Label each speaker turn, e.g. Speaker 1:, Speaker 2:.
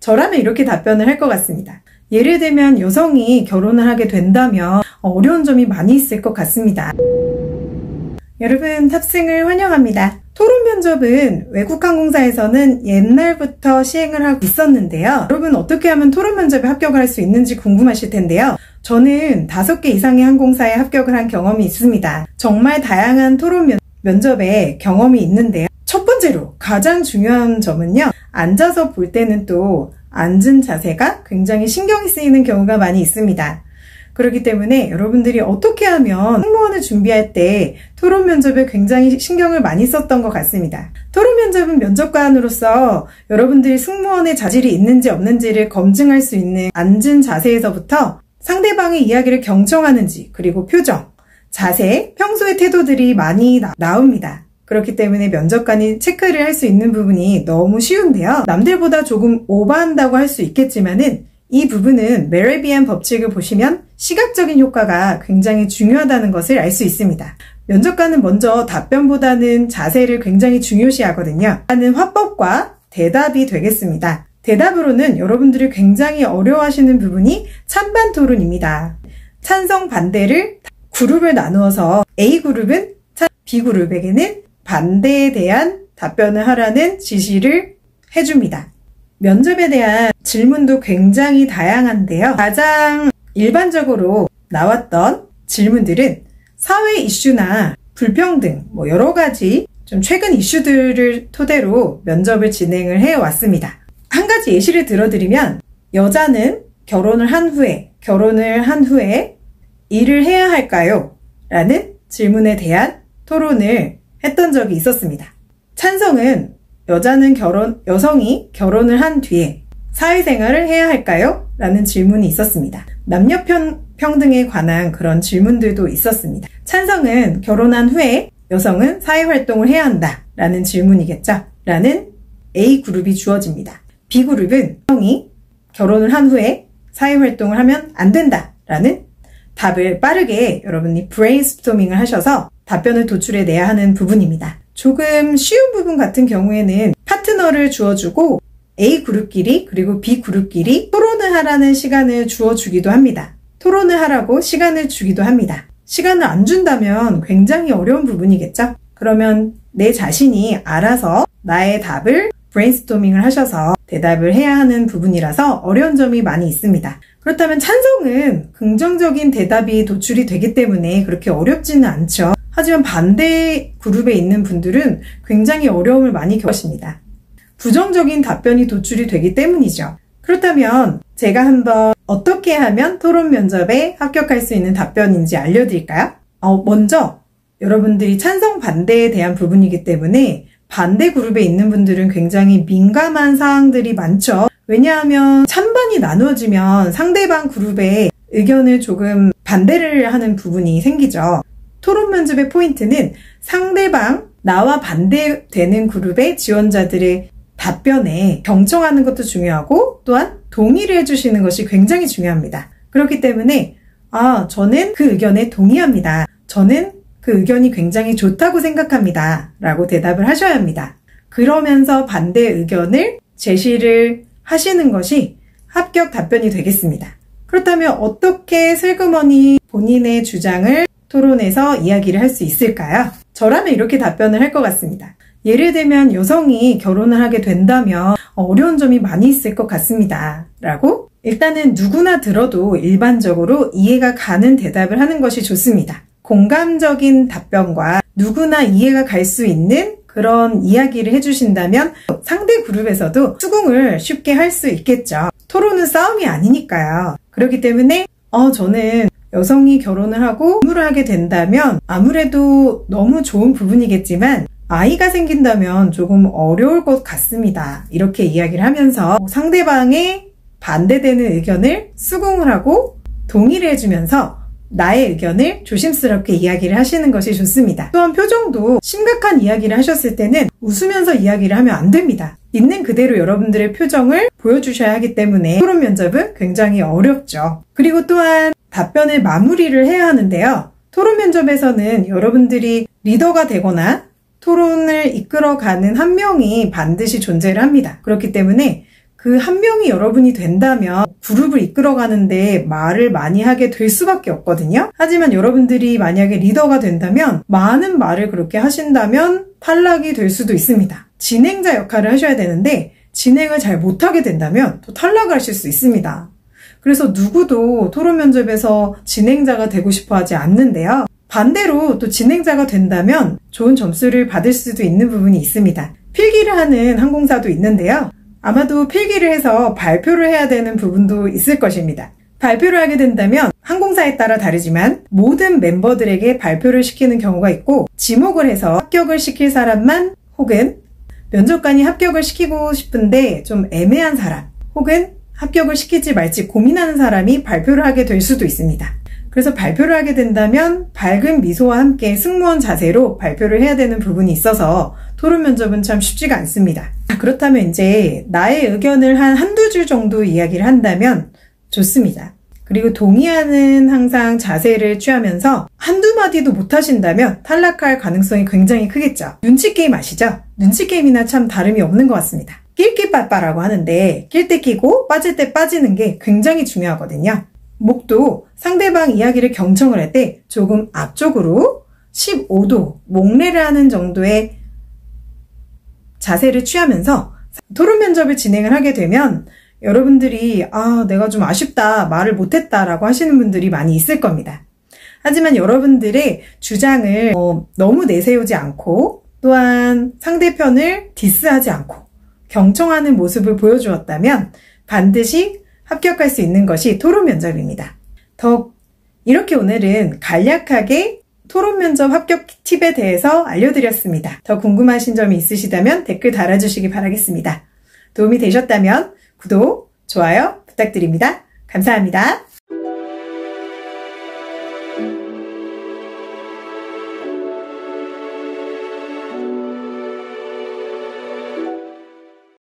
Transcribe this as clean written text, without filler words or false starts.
Speaker 1: 저라면 이렇게 답변을 할 것 같습니다. 예를 들면 여성이 결혼을 하게 된다면 어려운 점이 많이 있을 것 같습니다. 여러분, 탑승을 환영합니다. 토론 면접은 외국 항공사에서는 옛날부터 시행을 하고 있었는데요. 여러분, 어떻게 하면 토론 면접에 합격을 할 수 있는지 궁금하실 텐데요. 저는 5개 이상의 항공사에 합격을 한 경험이 있습니다. 정말 다양한 토론 면접에 경험이 있는데요. 첫 번째로 가장 중요한 점은요, 앉아서 볼 때는 또 앉은 자세가 굉장히 신경이 쓰이는 경우가 많이 있습니다. 그렇기 때문에 여러분들이 어떻게 하면 승무원을 준비할 때 토론 면접에 굉장히 신경을 많이 썼던 것 같습니다. 토론 면접은 면접관으로서 여러분들이 승무원의 자질이 있는지 없는지를 검증할 수 있는 앉은 자세에서부터 상대방의 이야기를 경청하는지, 그리고 표정, 자세, 평소의 태도들이 많이 나옵니다. 그렇기 때문에 면접관이 체크를 할 수 있는 부분이 너무 쉬운데요. 남들보다 조금 오버한다고 할 수 있겠지만은 이 부분은 메르비안 법칙을 보시면 시각적인 효과가 굉장히 중요하다는 것을 알 수 있습니다. 면접관은 먼저 답변보다는 자세를 굉장히 중요시하거든요. 하는 화법과 대답이 되겠습니다. 대답으로는 여러분들이 굉장히 어려워하시는 부분이 찬반 토론입니다. 찬성 반대를 그룹을 나누어서 A그룹은 B그룹에게는 반대에 대한 답변을 하라는 지시를 해줍니다. 면접에 대한 질문도 굉장히 다양한데요. 가장 일반적으로 나왔던 질문들은 사회 이슈나 불평등, 여러 가지 좀 최근 이슈들을 토대로 면접을 진행을 해왔습니다. 한 가지 예시를 들어드리면, 여자는 결혼을 한 후에 일을 해야 할까요? 라는 질문에 대한 토론을 했던 적이 있었습니다. 찬성은 여성이 결혼을 한 뒤에 사회생활을 해야 할까요? 라는 질문이 있었습니다. 남녀 평등에 관한 그런 질문들도 있었습니다. 찬성은 결혼한 후에 여성은 사회활동을 해야 한다 라는 질문이겠죠? 라는 A그룹이 주어집니다. B그룹은 여성이 결혼을 한 후에 사회활동을 하면 안 된다 라는 답을 빠르게 여러분이 브레인스토밍을 하셔서 답변을 도출해내야 하는 부분입니다. 조금 쉬운 부분 같은 경우에는 파트너를 주어주고 A그룹끼리 그리고 B그룹끼리 토론을 하라는 시간을 주어주기도 합니다. 토론을 하라고 시간을 주기도 합니다. 시간을 안 준다면 굉장히 어려운 부분이겠죠? 그러면 내 자신이 알아서 나의 답을 브레인스토밍을 하셔서 대답을 해야 하는 부분이라서 어려운 점이 많이 있습니다. 그렇다면 찬성은 긍정적인 대답이 도출이 되기 때문에 그렇게 어렵지는 않죠. 하지만 반대 그룹에 있는 분들은 굉장히 어려움을 많이 겪으십니다. 부정적인 답변이 도출이 되기 때문이죠. 그렇다면 제가 한번 어떻게 하면 토론 면접에 합격할 수 있는 답변인지 알려드릴까요? 먼저 여러분들이 찬성 반대에 대한 부분이기 때문에 반대 그룹에 있는 분들은 굉장히 민감한 사항들이 많죠. 왜냐하면 찬반이 나누어지면 상대방 그룹의 의견을 조금 반대를 하는 부분이 생기죠. 토론 면접의 포인트는 상대방, 나와 반대되는 그룹의 지원자들의 답변에 경청하는 것도 중요하고 또한 동의를 해주시는 것이 굉장히 중요합니다. 그렇기 때문에 저는 그 의견에 동의합니다. 저는 그 의견이 굉장히 좋다고 생각합니다. 라고 대답을 하셔야 합니다. 그러면서 반대 의견을 제시를 하시는 것이 합격 답변이 되겠습니다. 그렇다면 어떻게 슬그머니 본인의 주장을 토론에서 이야기를 할 수 있을까요? 저라면 이렇게 답변을 할 것 같습니다. 예를 들면 여성이 결혼을 하게 된다면 어려운 점이 많이 있을 것 같습니다. 라고 일단은 누구나 들어도 일반적으로 이해가 가는 대답을 하는 것이 좋습니다. 공감적인 답변과 누구나 이해가 갈 수 있는 그런 이야기를 해주신다면 상대 그룹에서도 수긍을 쉽게 할 수 있겠죠. 토론은 싸움이 아니니까요. 그렇기 때문에 저는 여성이 결혼을 하고 업무를 하게 된다면 아무래도 너무 좋은 부분이겠지만 아이가 생긴다면 조금 어려울 것 같습니다. 이렇게 이야기를 하면서 상대방의 반대되는 의견을 수긍을 하고 동의를 해주면서 나의 의견을 조심스럽게 이야기를 하시는 것이 좋습니다. 또한 표정도 심각한 이야기를 하셨을 때는 웃으면서 이야기를 하면 안 됩니다. 있는 그대로 여러분들의 표정을 보여주셔야 하기 때문에 토론 면접은 굉장히 어렵죠. 그리고 또한 답변을 마무리를 해야 하는데요. 토론 면접에서는 여러분들이 리더가 되거나 토론을 이끌어가는 한 명이 반드시 존재를 합니다. 그렇기 때문에 그 한 명이 여러분이 된다면 그룹을 이끌어가는데 말을 많이 하게 될 수밖에 없거든요. 하지만 여러분들이 만약에 리더가 된다면 많은 말을 그렇게 하신다면 탈락이 될 수도 있습니다. 진행자 역할을 하셔야 되는데 진행을 잘 못하게 된다면 또 탈락을 하실 수 있습니다. 그래서 누구도 토론 면접에서 진행자가 되고 싶어 하지 않는데요. 반대로 또 진행자가 된다면 좋은 점수를 받을 수도 있는 부분이 있습니다. 필기를 하는 항공사도 있는데요. 아마도 필기를 해서 발표를 해야 되는 부분도 있을 것입니다. 발표를 하게 된다면 항공사에 따라 다르지만 모든 멤버들에게 발표를 시키는 경우가 있고 지목을 해서 합격을 시킬 사람만 혹은 면접관이 합격을 시키고 싶은데 좀 애매한 사람 혹은 합격을 시킬지 말지 고민하는 사람이 발표를 하게 될 수도 있습니다. 그래서 발표를 하게 된다면 밝은 미소와 함께 승무원 자세로 발표를 해야 되는 부분이 있어서 토론 면접은 참 쉽지가 않습니다. 그렇다면 이제 나의 의견을 한 한두 줄 정도 이야기를 한다면 좋습니다. 그리고 동의하는 항상 자세를 취하면서 한두 마디도 못하신다면 탈락할 가능성이 굉장히 크겠죠. 눈치게임 아시죠? 눈치게임이나 참 다름이 없는 것 같습니다. 낄끼빠빠라고 하는데 낄 때 끼고 빠질 때 빠지는 게 굉장히 중요하거든요. 목도 상대방 이야기를 경청을 할 때 조금 앞쪽으로 15도 목례를 하는 정도의 자세를 취하면서 토론 면접을 진행을 하게 되면 여러분들이 내가 좀 아쉽다, 말을 못했다라고 하시는 분들이 많이 있을 겁니다. 하지만 여러분들의 주장을 너무 내세우지 않고 또한 상대편을 디스하지 않고 경청하는 모습을 보여주었다면 반드시 합격할 수 있는 것이 토론 면접입니다. 이렇게 오늘은 간략하게 토론 면접 합격 팁에 대해서 알려드렸습니다. 더 궁금하신 점이 있으시다면 댓글 달아주시기 바라겠습니다. 도움이 되셨다면 구독, 좋아요 부탁드립니다. 감사합니다.